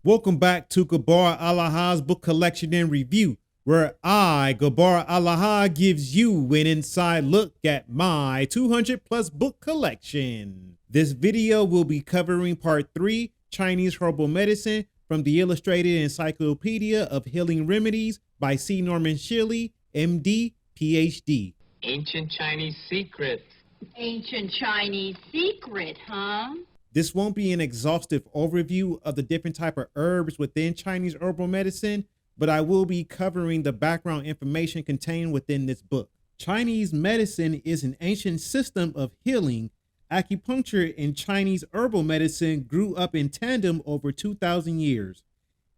Welcome back to Gabbar-Alahah's book collection and review, where I, Gabbar-Alahah, gives you an inside look at my 200 plus book collection. This video will be covering part 3, Chinese herbal medicine, from the illustrated Encyclopedia of Healing Remedies by C. Norman Shirley, MD, PhD. Ancient Chinese secret. Ancient Chinese secret, huh? This won't be an exhaustive overview of the different type of herbs within Chinese herbal medicine, but I will be covering the background information contained within this book. Chinese medicine is an ancient system of healing. Acupuncture and Chinese herbal medicine grew up in tandem over 2,000 years.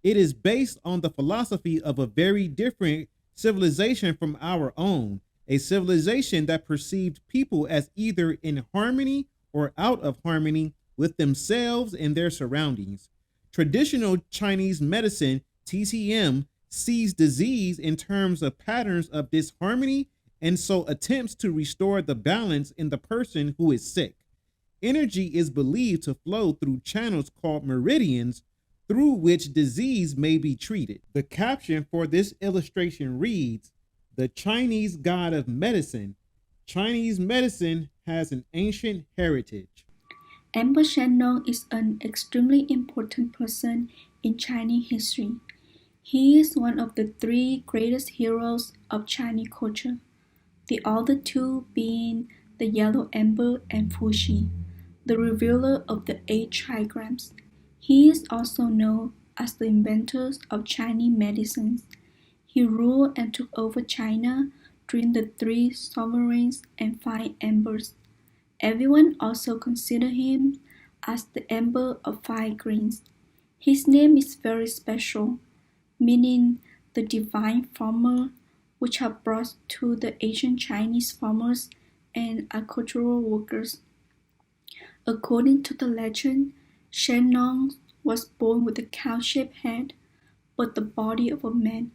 It is based on the philosophy of a very different civilization from our own, a civilization that perceived people as either in harmony or out of harmony with themselves and their surroundings. Traditional Chinese medicine, TCM, sees disease in terms of patterns of disharmony and so attempts to restore the balance in the person who is sick. Energy is believed to flow through channels called meridians through which disease may be treated. The caption for this illustration reads, "The Chinese God of Medicine. Chinese medicine has an ancient heritage." Emperor Shennong is an extremely important person in Chinese history. He is one of the 3 greatest heroes of Chinese culture, the other 2 being the Yellow Emperor and Fuxi, the revealer of the 8 trigrams. He is also known as the inventor of Chinese medicines. He ruled and took over China during the 3 sovereigns and 5 emperors. Everyone also considers him as the Emperor of 5 Greens. His name is very special, meaning the divine farmer, which have brought to the ancient Chinese farmers and agricultural workers. According to the legend, Shennong was born with a cow-shaped head, but the body of a man.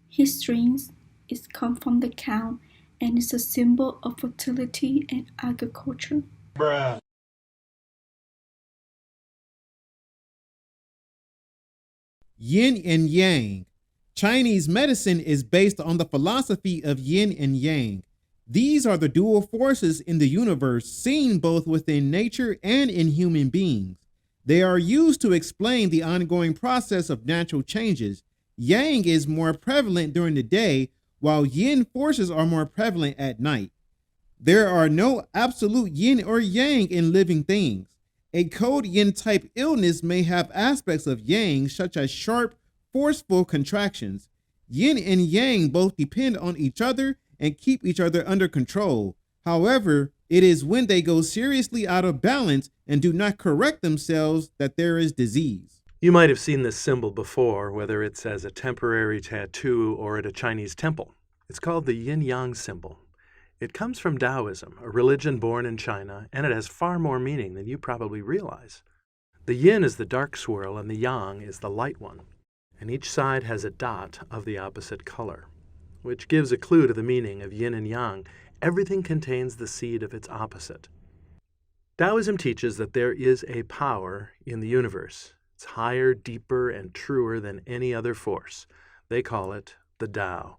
His strength is come from the cow and is a symbol of fertility and agriculture. Bruh. Yin and Yang. Chinese medicine is based on the philosophy of Yin and Yang. These are the dual forces in the universe seen both within nature and in human beings. They are used to explain the ongoing process of natural changes. Yang is more prevalent during the day, while yin forces are more prevalent at night. There are no absolute yin or yang in living things. A cold yin type illness may have aspects of yang, such as sharp, forceful contractions. Yin and yang both depend on each other and keep each other under control. However, it is when they go seriously out of balance and do not correct themselves that there is disease. You might have seen this symbol before, whether it's as a temporary tattoo or at a Chinese temple. It's called the Yin-Yang symbol. It comes from Taoism, a religion born in China, and it has far more meaning than you probably realize. The yin is the dark swirl and the yang is the light one, and each side has a dot of the opposite color, which gives a clue to the meaning of yin and yang. Everything contains the seed of its opposite. Taoism teaches that there is a power in the universe. It's higher, deeper, and truer than any other force. They call it the Tao.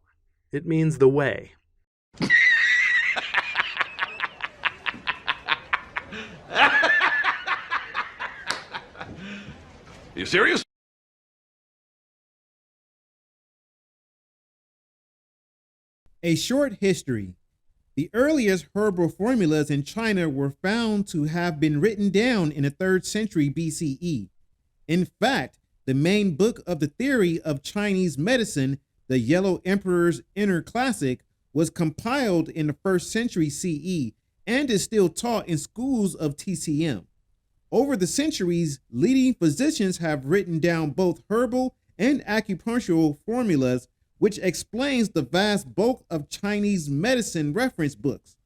It means the way. You serious? A short history. The earliest herbal formulas in China were found to have been written down in the 3rd century BCE. In fact, the main book of the theory of Chinese medicine, the Yellow Emperor's Inner Classic, was compiled in the 1st century CE and is still taught in schools of TCM. Over the centuries, leading physicians have written down both herbal and acupunctural formulas, which explains the vast bulk of Chinese medicine reference books.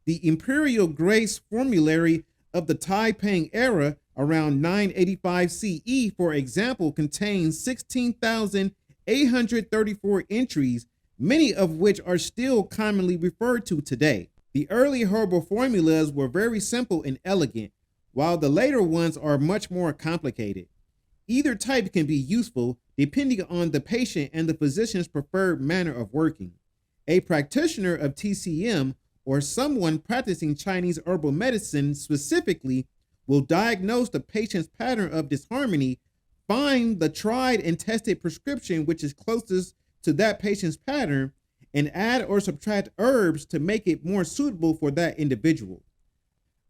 The Imperial Grace Formulary of the Taiping era around 985 CE, for example, contains 16,834 entries, many of which are still commonly referred to today. The early herbal formulas were very simple and elegant, while the later ones are much more complicated. Either type can be useful depending on the patient and the physician's preferred manner of working. A practitioner of TCM or someone practicing Chinese herbal medicine specifically will diagnose the patient's pattern of disharmony, find the tried and tested prescription which is closest to that patient's pattern, and add or subtract herbs to make it more suitable for that individual.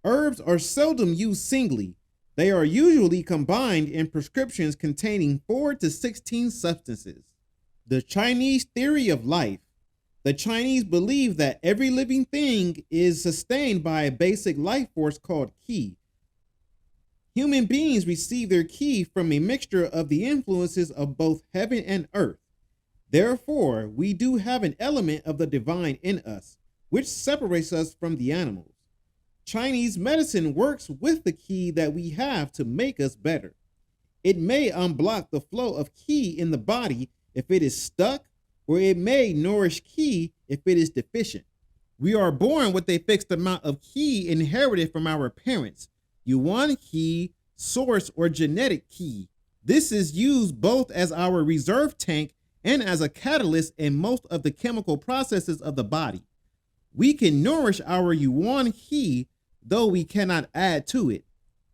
Herbs are seldom used singly. They are usually combined in prescriptions containing 4 to 16 substances. The Chinese theory of life. The Chinese believe that every living thing is sustained by a basic life force called qi. Human beings receive their qi from a mixture of the influences of both heaven and earth. Therefore, we do have an element of the divine in us, which separates us from the animals. Chinese medicine works with the qi that we have to make us better. It may unblock the flow of qi in the body if it is stuck, or it may nourish qi if it is deficient. We are born with a fixed amount of qi inherited from our parents, yuan qi, source, or genetic qi. This is used both as our reserve tank and as a catalyst in most of the chemical processes of the body. We can nourish our yuan qi, though we cannot add to it.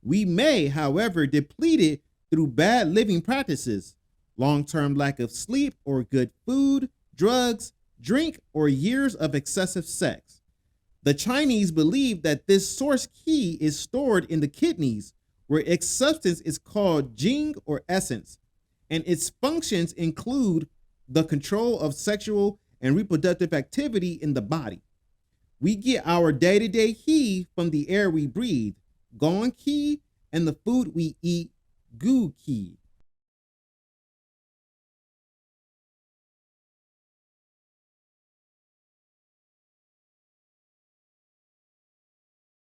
We may, however, deplete it through bad living practices, long-term lack of sleep or good food, drugs, drink, or years of excessive sex. The Chinese believe that this source qi is stored in the kidneys, where its substance is called jing or essence, and its functions include the control of sexual and reproductive activity in the body. We get our day-to-day qi from the air we breathe, gong qi, and the food we eat, gu qi.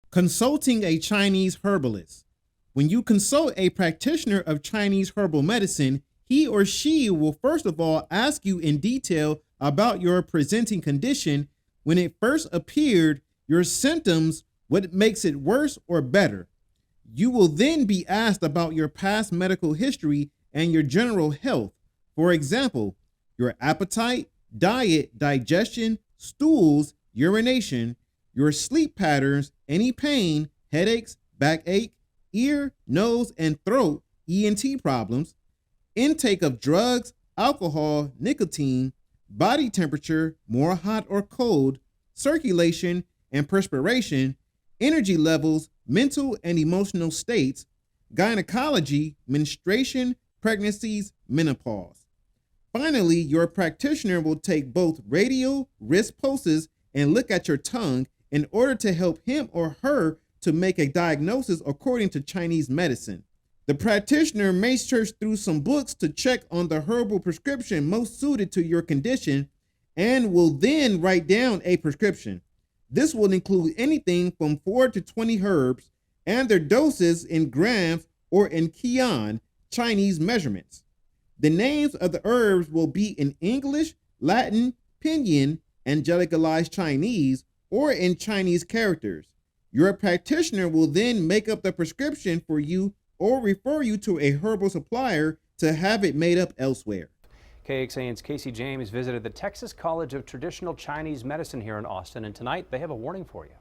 Consulting a Chinese herbalist. When you consult a practitioner of Chinese herbal medicine, he or she will first of all ask you in detail about your presenting condition, when it first appeared, your symptoms, what makes it worse or better. You will then be asked about your past medical history and your general health. For example, your appetite, diet, digestion, stools, urination, your sleep patterns, any pain, headaches, backache, ear, nose, and throat, ENT problems, intake of drugs, alcohol, nicotine, body temperature, more hot or cold, circulation and perspiration, energy levels, mental and emotional states, gynecology, menstruation, pregnancies, menopause. Finally, your practitioner will take both radial, wrist pulses, and look at your tongue in order to help him or her to make a diagnosis according to Chinese medicine. The practitioner may search through some books to check on the herbal prescription most suited to your condition and will then write down a prescription. This will include anything from 4 to 20 herbs and their doses in grams or in qian, Chinese measurements. The names of the herbs will be in English, Latin, Pinyin, Angelicalized Chinese, or in Chinese characters. Your practitioner will then make up the prescription for you or refer you to a herbal supplier to have it made up elsewhere. KXAN's Casey James visited the Texas College of Traditional Chinese Medicine here in Austin, and tonight they have a warning for you.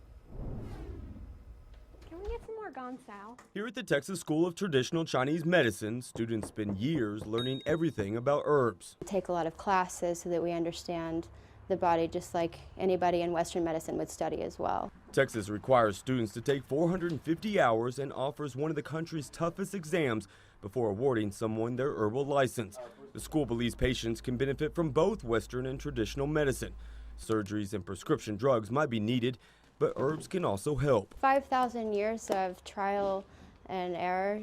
Can we get some more Gonçal? Here at the Texas School of Traditional Chinese Medicine, students spend years learning everything about herbs. We take a lot of classes so that we understand the body just like anybody in Western medicine would study as well. Texas requires students to take 450 hours and offers one of the country's toughest exams before awarding someone their herbal license. The school believes patients can benefit from both Western and traditional medicine. Surgeries and prescription drugs might be needed, but herbs can also help. 5,000 years of trial and error,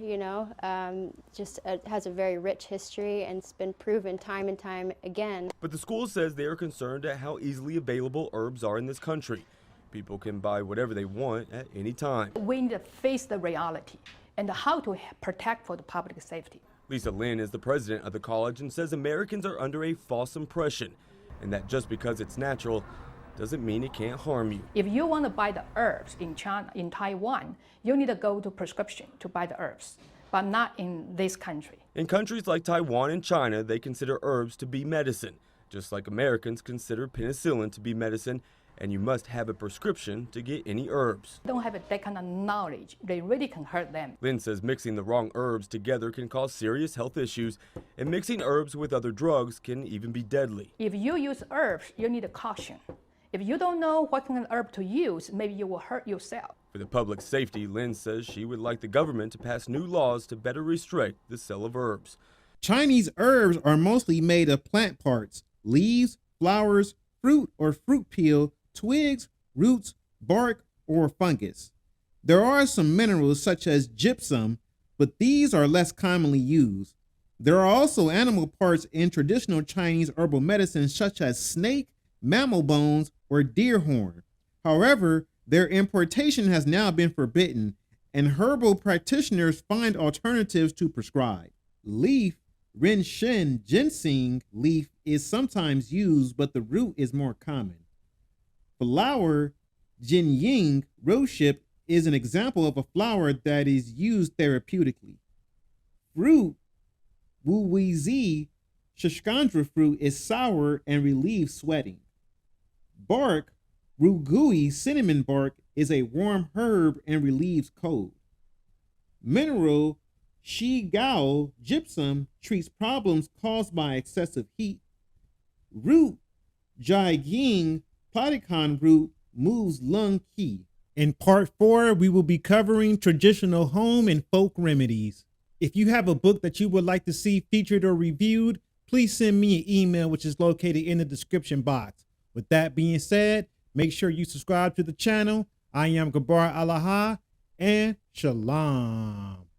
just has a very rich history, and it's been proven time and time again. But the school says they are concerned at how easily available herbs are in this country. People can buy whatever they want at any time. We need to face the reality and how to protect for the public safety. Lisa Lin is the president of the college and says Americans are under a false impression, and that just because it's natural doesn't mean it can't harm you. If you want to buy the herbs in China, in Taiwan, you need to go to prescription to buy the herbs. but not in this country. In countries like Taiwan and China, they consider herbs to be medicine, just like Americans consider penicillin to be medicine, and you must have a prescription to get any herbs. Don't have that kind of knowledge. They really can hurt them. Lin says mixing the wrong herbs together can cause serious health issues, and mixing herbs with other drugs can even be deadly. If you use herbs, you need a caution. If you don't know what kind of herb to use, maybe you will hurt yourself. For the public safety, Lin says she would like the government to pass new laws to better restrict the sale of herbs. Chinese herbs are mostly made of plant parts, leaves, flowers, fruit or fruit peel, twigs, roots, bark, or fungus. There are some minerals such as gypsum, but these are less commonly used. There are also animal parts in traditional Chinese herbal medicine such as snake, mammal bones, or deer horn. However, their importation has now been forbidden, and herbal practitioners find alternatives to prescribe. Leaf, Renshin ginseng leaf is sometimes used, but the root is more common. Flower, Jinying rosehip is an example of a flower that is used therapeutically. Fruit, Wuwizi Shishkandra fruit is sour and relieves sweating. Bark, Rugui cinnamon bark is a warm herb and relieves cold. Mineral, Shi Gao gypsum treats problems caused by excessive heat. Root, Jai Ying platycon root moves lung qi. In part 4, we will be covering traditional home and folk remedies. If you have a book that you would like to see featured or reviewed, please send me an email, which is located in the description box. With that being said, make sure you subscribe to the channel. I am Gabbar-Alahah, and Shalom.